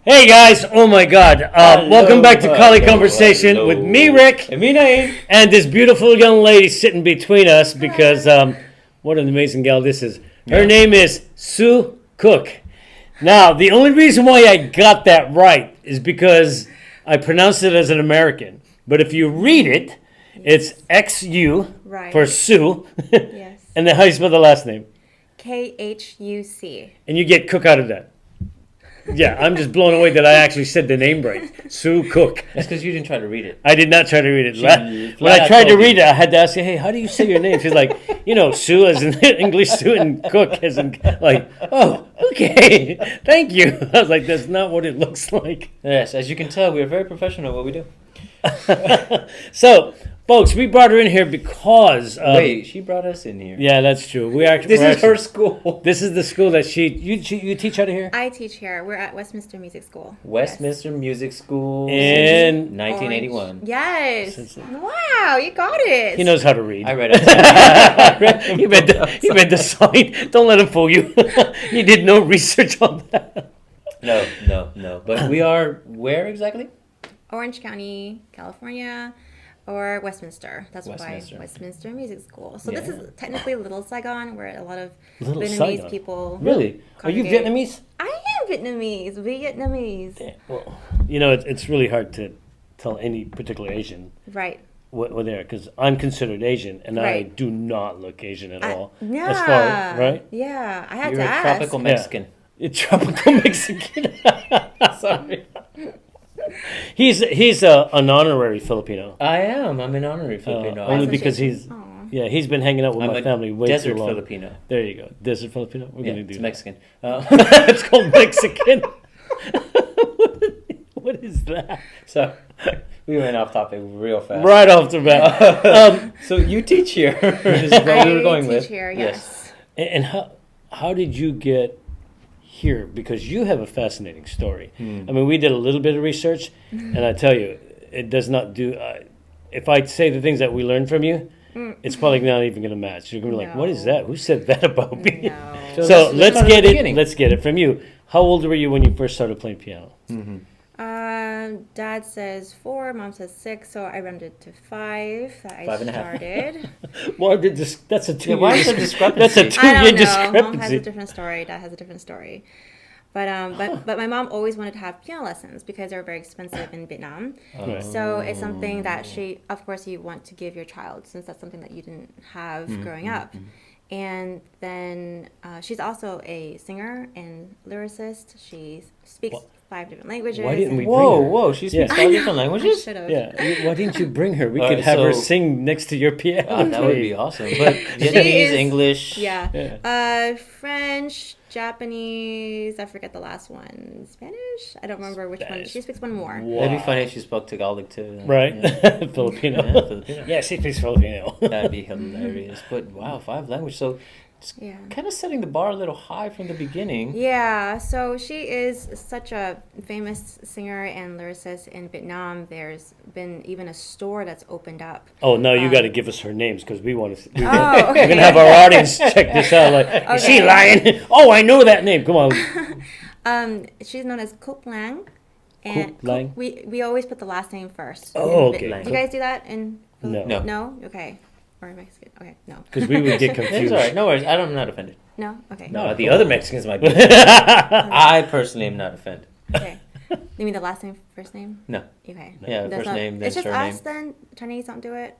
Hey guys! Oh my God! Welcome back to Konversation hello. with me, Rick, And me, Naeem. and this beautiful young lady sitting between us because what an amazing gal this is. Her Yeah. name is Sue Cook. Now, the only reason why I got that right is because I pronounced it as an American. But if you read it, it's XU Right. for Sue, Yes. and then how you spell the last name, KHUC. and you get Cook out of that. Yeah, I'm just blown away that I actually said the name right. Sue Cook. That's because you didn't try to read it. I did not try to read it. When flat I out tried to told read you. it, I had to ask her, hey, how do you say your name? She's like, Sue as in English, Sue, and Cook as in, like, oh, okay, thank you. I was like, that's not what it looks like. Yes, as you can tell, we are very professional at what we do. So, folks, we brought her in here because... Wait, she brought us in here. Yeah, that's true. This is her school. This is the school that you teach out of here? I teach here. We're at Westminster Music School. Westminster Music School In 1981. Orange. Yes. Since- Wow, you got it. He knows how to read. I read it. You read the sign. Don't let him fool you. You did no research on that. No. But we are where exactly? Orange County, California, or Westminster. That's Westminster. why Westminster Music School. So this Yeah. is technically Little Saigon, where a lot of Little Vietnamese Saigon? people. Really? Are you congregate. Vietnamese? I am Vietnamese. Yeah, well, it's really hard to tell any particular Asian Right. what they're, because I'm considered Asian, and I Right. do not look Asian at all. Yeah. As far, right? Yeah, I had You're to a ask. tropical Mexican. It's tropical Mexican. Sorry. He's an honorary Filipino. I am. I'm an honorary Filipino. Only That's because what he's Aw. he's been hanging out with I'm my a family way desert too long. Filipino. There you go, desert Filipino. We're Yeah, gonna do it's that. Mexican. It's called Mexican. What is that? So we went off topic real fast. Right off the bat. So you teach here is what we were going I with. teach here, yes. And how did you get here? Because you have a fascinating story. I mean, we did a little bit of research, and I tell you, it does not do. If I say the things that we learned from you, it's probably not even going to match. You're going to be like, "What is No. that? Who said that about me?" No. So let's start at get the it. beginning. Let's get it from you. How old were you when you first started playing piano? Dad says 4, mom says 6, so I rounded to 5 that I 5.5. started. Well, that's a 2 year. why is there That's a discrepancy? 2 I year don't know. Mom has a discrepancy. different story. Dad has a different story. But my mom always wanted to have piano lessons because they were very expensive in Vietnam. Right. So it's something that of course, you want to give your child since that's something that you didn't have growing up. And then she's also a singer and lyricist. She speaks 5 different languages. Why didn't we Whoa, bring her? whoa! She speaks Yeah. 5 different I languages. should have. Yeah. Why didn't you bring her? We All could right, have her so- sing next to your piano. Oh, that would be awesome. But Vietnamese, is- English. Yeah. Yeah. French, Japanese, I forget the last one. Spanish? I don't remember which one. Spanish. She speaks one more. Wow. It'd be funny if she spoke Tagalog too. Right? Yeah. Filipino. Yeah, Filipino. Yeah, she speaks Filipino. That'd be hilarious. But wow, 5 languages. So it's Yeah. kind of setting the bar a little high from the beginning. Yeah, so she is such a famous singer and lyricist in Vietnam. There's been even a store that's opened up. Oh, now you got to give us her names because we want to. We're Oh, okay. gonna have our audience check this out. Like, is she Okay. lying? Oh, I know that name. Come on. She's known as Cook Lang. And Cook Lang? Cook- we always put the last name first. Oh, In okay. Viet- Do you guys do that in? No. No. No? Okay. Or in Mexican? Okay, no. Because we would get It's confused. all right. No worries. I'm not offended. No? Okay. No, the other Mexicans might be. I personally am not offended. Okay. You mean the last name, first name? No. Okay. Yeah, There's first name, then It's just surname. us then? Chinese don't do it?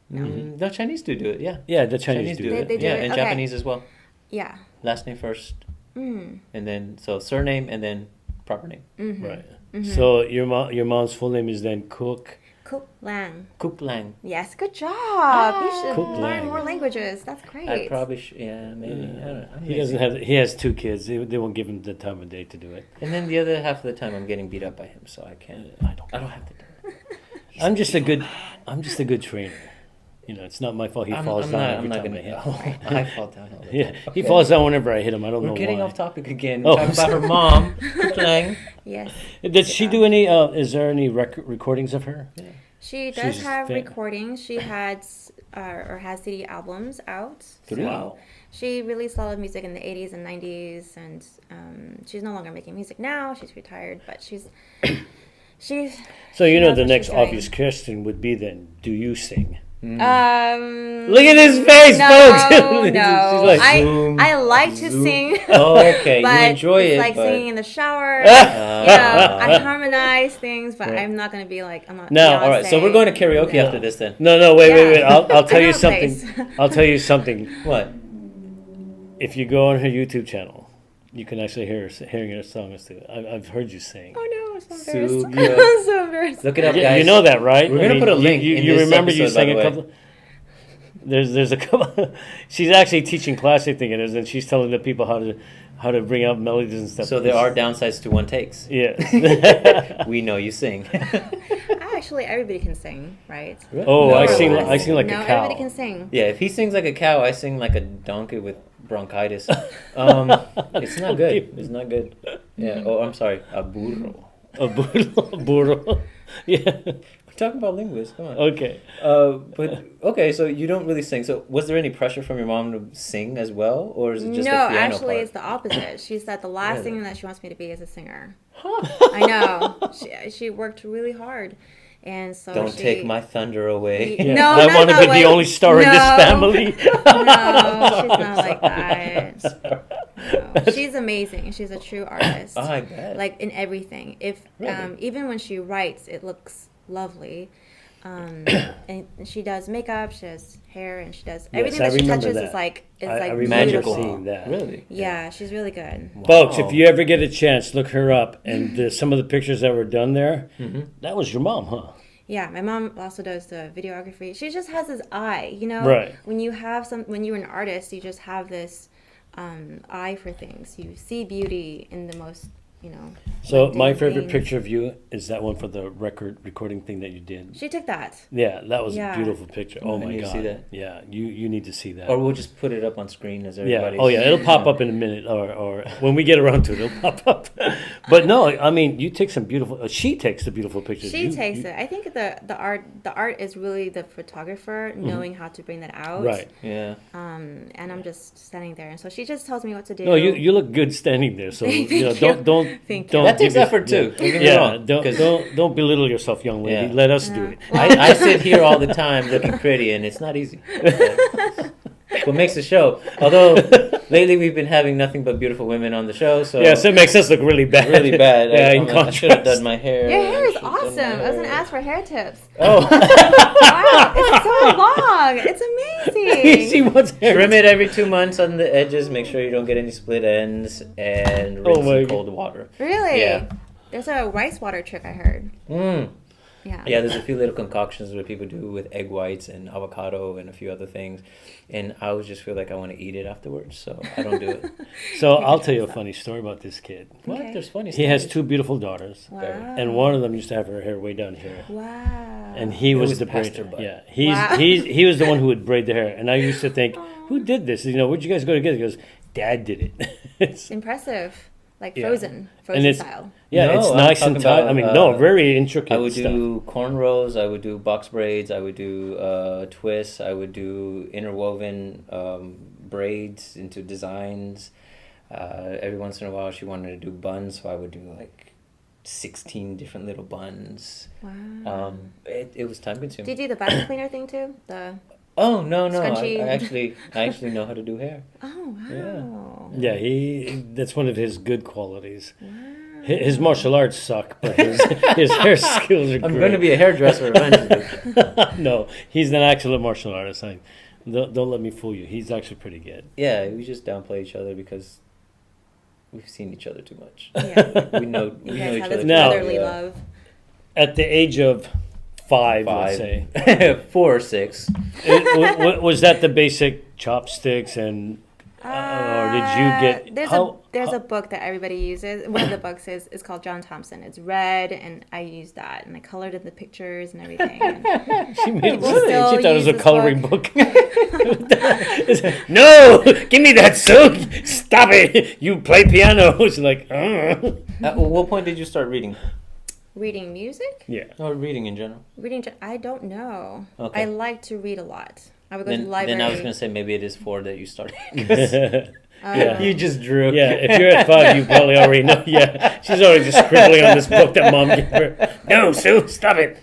No. No, Chinese do it. Yeah. Yeah, the Chinese do do that. it. They do yeah, it? and Okay. Japanese as well. Yeah. Last name first, Mm. and then so surname, and then proper name. Mm-hmm. Right. So your mom's full name is then Cook. Cook Lang. Cook Lang. Yes, good job. You should Cook learn Lang. more languages. That's great. I probably yeah, maybe. I don't know. He doesn't have. He has 2 kids. They won't give him the time of day to do it. And then the other half of the time, I'm getting beat up by him, so I can't. I don't have to do it. I'm just a good trainer. It's not my fault. He falls down every time I hit him. I fall down. All the time. Yeah, he falls down whenever I hit him. I don't know We're getting why. off topic again. Oh, Talking about her mom, Cook Lang. Yes. Did she do any? Is there any recordings of her? She does She's have fa- recordings. She had or has CD albums out. Wow. She released a lot of music in the 80s and 90s, and she's no longer making music now. She's retired, but she's So you know knows the what next she's doing. obvious question would be then, do you sing? Look Look at his face, no, folks. No, She's like, I like to sing. Oh, okay. But You enjoy it's it, like but singing in the shower. I harmonize things, but Right. I'm not gonna be like I'm not. No, all right. So we're going to karaoke No. after this then. No, wait. Yeah. I'll tell I know you a something. place. I'll tell you something. What? If you go on her YouTube channel, you can actually hearing her songs too. I've heard you sing. Oh no, I'm so So embarrassed. good. I'm so embarrassed. Look it up, You, guys. you know that, right? We're gonna put a link You, in you this remember you episode, by sang the a way. couple. There's a couple. She's actually teaching class, I think it is, and she's telling the people how to bring out melodies and stuff. So there are downsides to one takes. Yes. We know you sing. Actually, everybody can sing, right? Oh, No. I sing like no, a cow. everybody can sing. Yeah, if he sings like a cow, I sing like a donkey with bronchitis. It's not good. It's not good. Yeah. Oh, I'm sorry. A burro. A burro. Yeah. We're talking about linguists. Come on. Okay. But okay, so you don't really sing. So was there any pressure from your mom to sing as well, or is it just No, the piano actually, part? it's the opposite. She said the last Really? thing that she wants me to be is a singer. I know. She worked really hard, and so Don't she, take my thunder away. Yeah. No, I not want to that be way. the only star in this No. family. No, she's not like that. No, she's amazing. She's a true artist. Oh, I bet. Like in everything. If Really? even when she writes, it looks lovely. And she does makeup, she does hair, and she does everything I that she remember touches that. is like I remember Magical. seeing that. Really? Yeah, she's really good. Folks, Wow. if you ever get a chance, look her up. And some of the pictures that were done there, Mm-hmm. that was your mom, huh? Yeah, my mom also does the videography. She just has this eye, you know. Right. When you're an artist, you just have this eye for things. You see beauty in the most, So my mundane favorite things. picture of you is that one for the recording thing that you did. She took that. Yeah, that was Yeah. a beautiful picture. Oh I my need to god. see that. Yeah, you need to see that. Or we'll just put it up on screen as Yeah. everybody. Oh yeah, it'll pop up in a minute, or when we get around to it, it'll pop up. But no, I mean, you take some beautiful. She takes the beautiful pictures. She takes it. I think the art is really the photographer knowing how to bring that out. Right. Yeah. And I'm just standing there, and so she just tells me what to do. No, you look good standing there. So Thank you know, you. don't Thank you. don't That takes give effort, too. Don't get me Yeah, wrong, don't 'cause- don't belittle yourself, young lady. Yeah. Let us do it. I sit here all the time looking pretty, and it's not easy. What makes the show? Although lately we've been having nothing but beautiful women on the show, so Yeah, so it makes us look really bad. really bad. Yeah, in I should have contrast. done my hair. Your hair is I should've done awesome. my I was gonna hair. ask for hair tips. Oh, Wow, it's so long. It's amazing. She wants hair. trim it every 2 months on the edges. Make sure you don't get any split ends, and rinse my in God. cold water. Really? Yeah. There's a rice water trick I heard. Mm. Yeah. Yeah, there's a few little concoctions that people do with egg whites and avocado and a few other things, and I always just feel like I want to eat it afterwards, so I don't do it. So I'll tell you a funny story about this kid. What? Okay. There's funny He has stories. 2 beautiful daughters, Wow. and one of them used to have her hair way down here. Wow. And he was was the Pastor braider. Bud. Yeah, Wow. he was the one who would braid the hair. And I used to think, who did this? You know, where'd you guys go together? He goes, Dad did it. It's- Impressive. Like Yeah. Frozen And it's- style. yeah, No, it's I'm nice and talking tight. about, I mean, no, very intricate I would stuff. do cornrows, I would do box braids, I would do twists, I would do interwoven braids into designs. Every once in a while, she wanted to do buns, so I would do like 16 different little buns. Wow. It was time consuming. Do you do the vacuum cleaner thing too? Oh no! Scrunchie? I actually know how to do hair. Oh wow. Yeah, that's one of his good qualities. Wow. His martial arts suck, but his hair skills are great. I'm going to be a hairdresser eventually. No, he's an excellent martial artist. Don't let me fool you. He's actually pretty good. Yeah, we just downplay each other because we've seen each other too much. Yeah. We know You we guys know each have other. this too Now- much, brotherly yeah. love. At the age of 5, let's say, 4 or 6. was that the basic chopsticks and or did you get There's a book that everybody uses. One of the books is called John Thompson. It's red, and I used that, and I colored in the pictures and everything. And She made People still she thought it was use a this coloring book. No, give me that silk. Stop it. You play piano. It's like, At what point did you start reading? Reading music? Yeah. Or reading in general? I don't know. Okay. I like to read a lot. I would go to the Then library. I was going to say maybe it is 4 that you started. 'Cause Yeah. you just drew. Yeah, if you're at 5, you probably already know. Yeah, she's already just scribbling on this book that mom gave her. No, Sue, stop it.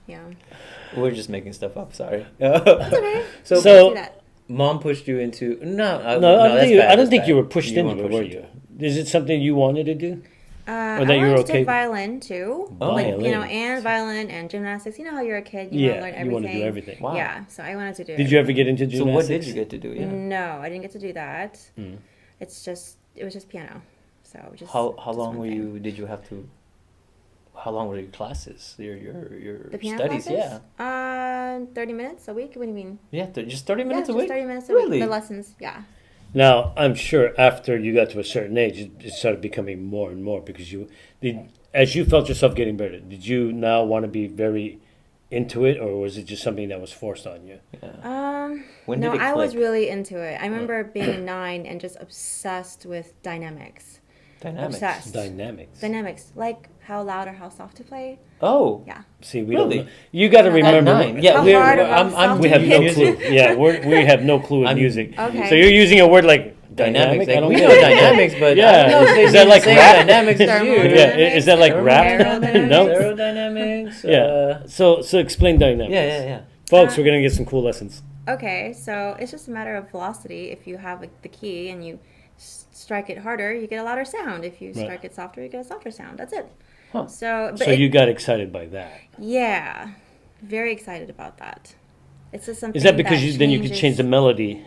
Yeah. We're just making stuff up. Sorry. That's okay. So, So- Do that. mom pushed you into No, I don't that's think, bad, I don't that's think bad. you were pushed into weren't it, were pushed you? Is it something you wanted to do? I that you were wanted to okay- take violin too. Oh. Like, Violin. and violin and gymnastics. You know how you're a kid, you want to learn everything. you want to do everything. Wow. Yeah, so I wanted to do Did you ever get into So gymnastics? what did you get to do? Yeah. No, I didn't get to do that. Mm. It was just piano. So just How just long one were thing. you? Did you have to? How long were your classes? Your The piano studies? classes? Yeah. 30 minutes a week. What do you mean? Yeah. Just 30 minutes yeah, a just week. 30 minutes a Really? week. The lessons, yeah. Now, I'm sure after you got to a certain age, it started becoming more and more because as you felt yourself getting better, did you now want to be very into it, or was it just something that was forced on you? Yeah. When No, did it I was click? really into it. I remember being 9 and just obsessed with dynamics. Dynamics. Obsessed. Dynamics. Dynamics, like how loud or how soft to play. Oh. Yeah. See, we Really? don't know. You got to At remember. 9. Yeah. How we're- hard or how I'm soft We to have no music. clue. Yeah, we have no clue in I'm- music. Okay. So you're using a word like Dynamics. dynamic. I Like, don't we get know it. dynamics, but Yeah. I don't know if they Is that mean like the same rap? dynamics as you. Yeah, is that like rap? Aerodynamics. No. Aerodynamics. Yeah. So explain dynamics. Yeah. Folks, we're gonna get some cool lessons. Okay, so it's just a matter of velocity. If you have the key and you strike it harder, you get a louder sound. If you Right. strike it softer, you get a softer sound. That's it. Huh. So, So you got excited by that. yeah, very excited about that. It's just something. Is that because then you could changes- change the melody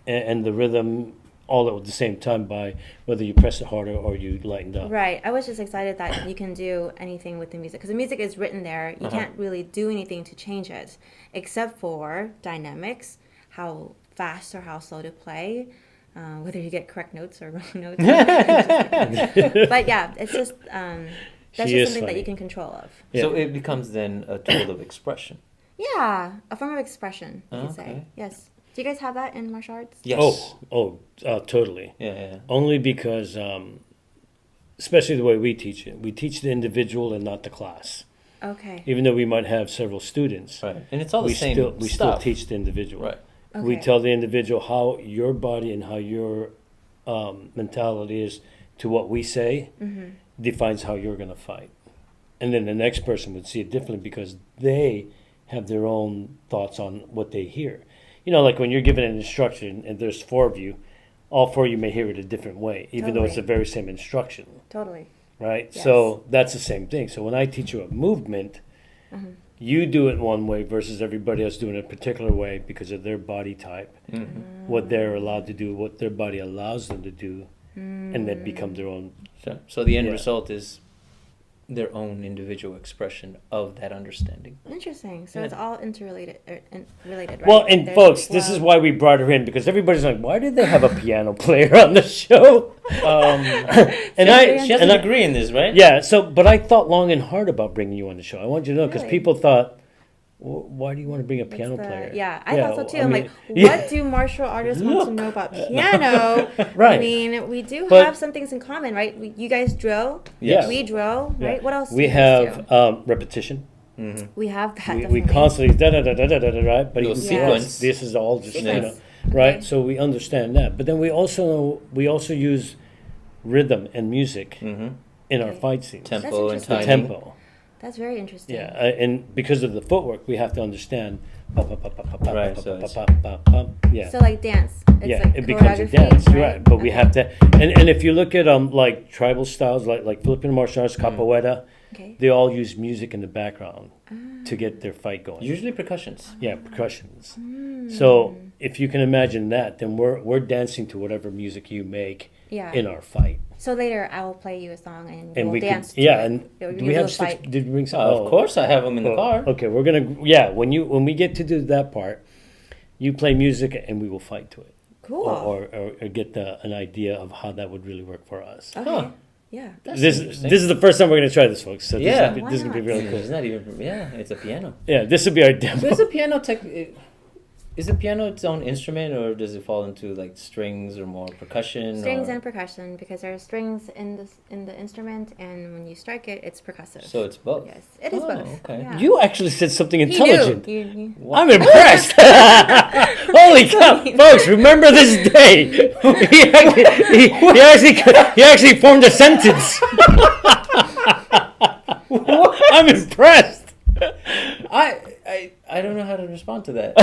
and the rhythm all at the same time by whether you press it harder or you lightened up? Right. I was just excited that you can do anything with the music because the music is written there. You can't really do anything to change it except for dynamics, how fast or how slow to play, whether you get correct notes or wrong notes. But yeah, it's just that's She is just something that funny. you can control of. Yeah. So it becomes then a tool of expression. Yeah, a form of expression, you could Okay. say. Yes. Do you guys have that in martial arts? Yes. Totally. Yeah. Only because, especially the way we teach it, we teach the individual and not the class. Okay. Even though we might have several students, Right. And it's all the we same still stuff. teach the individual. Right. We Okay. tell the individual how your body and how your mentality is to what we say defines how you're going to fight. And then the next person would see it differently because they have their own thoughts on what they hear. You know, like when you're given an instruction and there's 4 of you, all 4 of you may hear it a different way, even though it's the Totally. very same instruction, Totally. right? Yes. So that's the same thing. So when I teach you a movement, you do it one way versus everybody else doing it a particular way because of their body type, what they're allowed to do, what their body allows them to do, and then become their own. So the end Yeah. result is their own individual expression of that understanding. Interesting. So Yeah. it's all interrelated, related, right? Well, and There's folks, this is flow. why we brought her in because everybody's like, why did they have a piano player on the show? And She has a degree in this, right? Yeah. So, but I thought long and hard about bringing you on the show. I want you to know because Really? people thought, why do you want to bring a What's piano the- player? Yeah, I thought so too. I I'm mean, like, yeah. what do martial artists want to know about piano? Right. I mean, we do But- have some things in common, right? You guys drill. Yeah. We drill, Yeah. right? What else? We do you guys have do? repetition. We have that. We definitely. constantly da da da da da da da, right? But Those you can see sequence. this is all just Sequence. right. Okay. So we understand that. But then we also use rhythm and music Mm-hmm. in our Okay. fight scenes. Tempo and interesting. The timing. tempo. That's very interesting. Yeah, and because of the footwork, we have to understand. Right, so it's- Yeah, So like dance. It's yeah, like it becomes a choreography, dance, right? But we Okay. have to, and if you look at like tribal styles, like Filipino martial arts, capoeira, Okay. they all use music in the background to get their fight going. Usually percussions. Yeah, percussions. Hmm. So if you can imagine that, then we're dancing to whatever music you make Yeah. in our fight, So later I will play you a song and and we'll we dance. can, to yeah. it. And You'll- do you'll we do have a sticks? fight. Did we bring some? Of course, I have them in the car. Okay, we're gonna when we get to do that part, you play music and we will fight to it, Cool. or get an idea of how that would really work for us. Okay. Huh. Yeah. That's This interesting. is the first time we're gonna try this, folks. So Yeah. this Why is gonna be not? really cool. It's not even. Yeah, it's a piano. Yeah, this will be our demo. So it's a piano tech. Is the piano its own instrument, or does it fall into like strings or more percussion? Strings or... and percussion, because there are strings in the instrument, and when you strike it, it's percussive. So it's both. Yes, it is both. Okay. Yeah. You actually said something He intelligent. knew. I'm impressed. Holy cow, folks! Remember this day. He actually formed a sentence. I'm impressed. I don't know how to respond to that.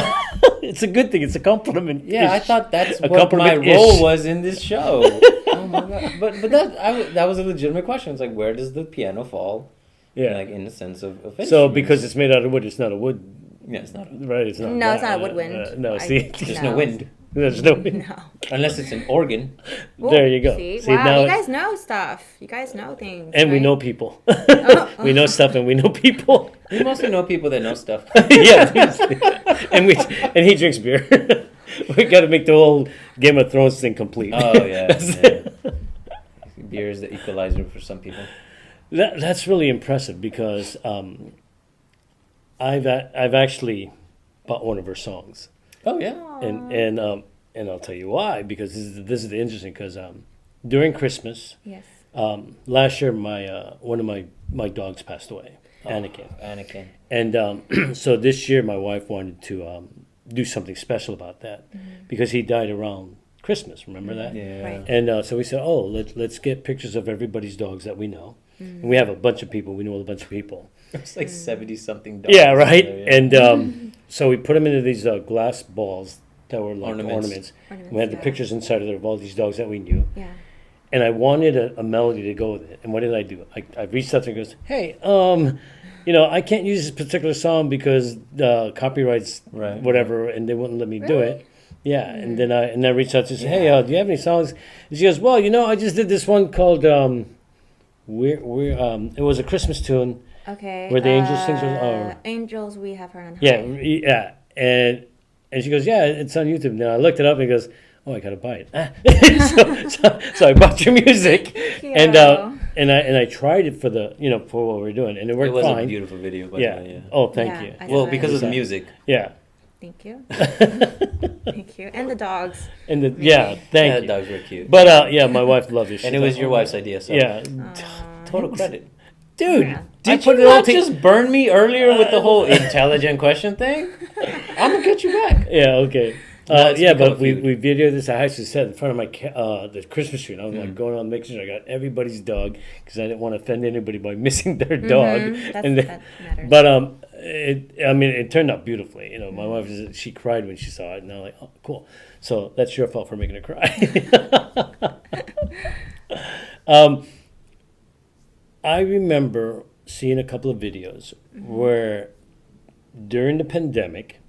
It's a good thing. It's a compliment. Yeah, I thought that's A what my compliment-ish. role was in this show. Oh my god! But that was a legitimate question. It's like, where does the piano fall? Yeah. Like in the sense of So instruments? because it's made out of wood, it's not a wood. Yeah, it's not. Right. It's not. No, it's not a woodwind. No. I- See, There's No. no wind there's no wind. No. unless it's an organ. There you go. See, See, wow, now you it- guys know stuff. You guys know things. And we right? know people. Oh. We know stuff, and we know people. We mostly know people that know stuff. Yeah. And he drinks beer. We got to make the whole Game of Thrones thing complete. Oh yeah. Yeah. Beer is the equalizer for some people. That's really impressive because I've actually bought one of her songs, Oh yeah. and I'll tell you why, because this is the interesting, because during Christmas Yes. last year one of my dogs passed away, Anakin, Anakin. and so this year my wife wanted to do something special about that because he died around Christmas. Remember that? Yeah. Right. And so we said, oh, let's get pictures of everybody's dogs that we know. And we have a bunch of people. We know a bunch of people. It's like 70 something dollars. Yeah, right. There, yeah. And so we put them into these glass balls that were like ornaments. Ornaments, We had the yeah. pictures inside of there of all these dogs that we knew. Yeah. And I wanted a melody to go with it. And what did I do? I reached out to her and goes, hey, I can't use this particular song because copyrights, Right. whatever, and they wouldn't let me do Really? it. Yeah, and then I reached out to her and said, hey, do you have any songs? And she goes, well, I just did this one called it was a Christmas tune. Okay. Where the angels sings with- or- Angels we have heard on high. Yeah, and she goes, yeah, it's on YouTube. Now I looked it up and he goes, oh, I gotta buy it. So I bought your music, and I tried it for for what we're doing, and it worked It was fine. a beautiful video, by Yeah. the way. Yeah. Oh, thank Yeah, you. I Well, saw because it. of the music. Yeah, Thank you. Thank you. And the dogs. and thank Yeah, you. dogs were cute. But my wife loved it. and She's it was like, your "Oh, wife's idea, so Yeah, total credit. dude. Yeah. I Did put you it all not to- just burn me earlier with the whole intelligent question thing? I'm gonna get you back. Yeah, okay. No, it's Yeah, become but a we feud. videoed this. I actually said in front of my the Christmas tree. And I was like going on making sure I got everybody's dog because I didn't want to offend anybody by missing their dog. And then- That matters. but it turned out beautifully. My wife she cried when she saw it, and I'm like, oh, cool. So that's your fault for making her cry. I remember seeing a couple of videos where during the pandemic,